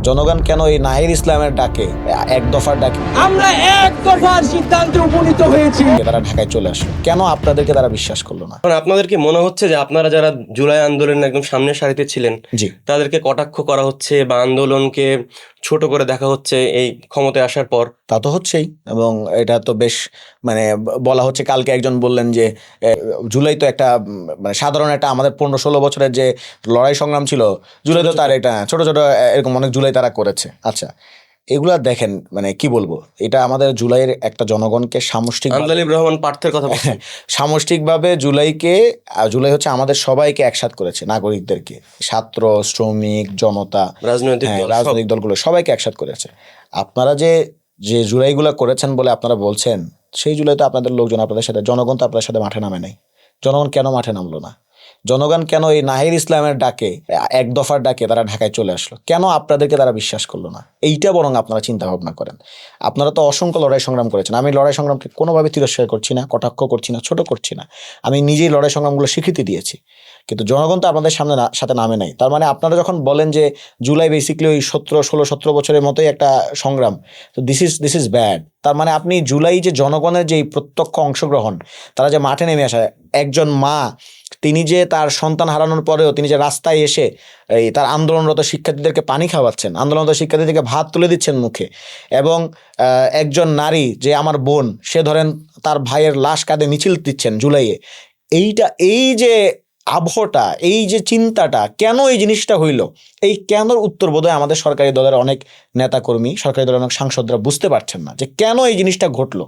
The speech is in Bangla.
জনগণ কেন এই নাহির ইসলামের ডাকে, এক দফার ডাকে আমরা এক দফার সিদ্ধান্তে উপনীত হয়েছি। তারা ঢাকায় চলে আসলো? কেন আপনাদেরকে তারা বিশ্বাস করলো না? এখন আপনাদের কি মনে হচ্ছে যে আপনারা যারা জুলাই আন্দোলনের একদম সামনের সারিতে ছিলেন জি, তাদেরকে কটাক্ষ করা হচ্ছে বা আন্দোলনকে ছোট করে দেখা হচ্ছে এই ক্ষমতায় আসার পর? তা তো হচ্ছেই। এবং এটা তো বেশ মানে বলা হচ্ছে, কালকে একজন বললেন যে জুলাই তো একটা মানে সাধারণ একটা আমাদের 15-16 বছরের যে লড়াই সংগ্রাম ছিল, জুলাই তো তার এটা ছোট ছোট এরকম অনেক জুলাই তারা করেছে। আচ্ছা, এগুলা দেখেন মানে কি বলবো, এটা আমাদের জুলাইয়ের একটা জনগণকে সামষ্টিক আন্দোলিব রহমান পার্থের কথা বলছেন। সামষ্টিকভাবে জুলাই হচ্ছে আমাদের সবাইকে একসাথ করেছে, নাগরিকদেরকে, ছাত্র, শ্রমিক, জনতা, রাজনৈতিক দল সব। রাজনৈতিক দলগুলো সবাইকে একসাথ করেছে। আপনারা যে যে জুলাইগুলো করেছেন বলে আপনারা বলছেন, সেই জুলাই তো আপনাদের লোকজন আপনাদের সাথে, জনগণ তো আপনাদের সাথে মাঠে নামে নাই। জনগণ কেন মাঠে নামলো না? জনগণ কেন এই নাহির ইসলামের ডাকে, এক দফার ডাকে তারা ঢাকায় চলে আসলো? কেন আপনাদেরকে তারা বিশ্বাস করলো না? এইটা বরং আপনারা চিন্তা ভাবনা করেন। আপনারা তো অসংখ্য লড়াই সংগ্রাম করেছেন। আমি লড়াই সংগ্রামকে কোনোভাবে তিরস্কার করছি না, কটাক্ষ করছি না, ছোট করছি না। আমি নিজেই লড়াই সংগ্রামগুলো স্বীকৃতি দিয়েছি, কিন্তু জনগণ তো আপনাদের সাথে নামে নাই। তার মানে আপনারা যখন বলেন যে জুলাই বেসিক্যালি ওই 16 বছরের মতোই একটা সংগ্রাম, তো দিস ইজ ব্যাড। তার মানে আপনি জুলাই যে জনগণের যে প্রত্যক্ষ অংশগ্রহণ, তারা যে মাঠে নেমে আসে, একজন মা তিনি যে তার সন্তান হারানোর পরেও তিনি যে রাস্তায় এসে এই তার আন্দোলনরত শিক্ষার্থীদেরকে পানি খাওয়াচ্ছেন, আন্দোলনরত শিক্ষার্থীদেরকে ভাত তুলে দিচ্ছেন মুখে, এবং একজন নারী যে আমার বোন, সে ধরেন তার ভাইয়ের লাশ কাঁধে মিছিল দিচ্ছেন জুলাইয়ে, এই যে আবহটা, এই যে চিন্তাটা, কেন এই জিনিসটা হইল, এই কেনর উত্তর বোধহয় আমাদের সরকারি দলের অনেক নেতাকর্মী, সরকারি দলের অনেক সাংসদরা বুঝতে পারছেন না যে কেন এই জিনিসটা ঘটলো।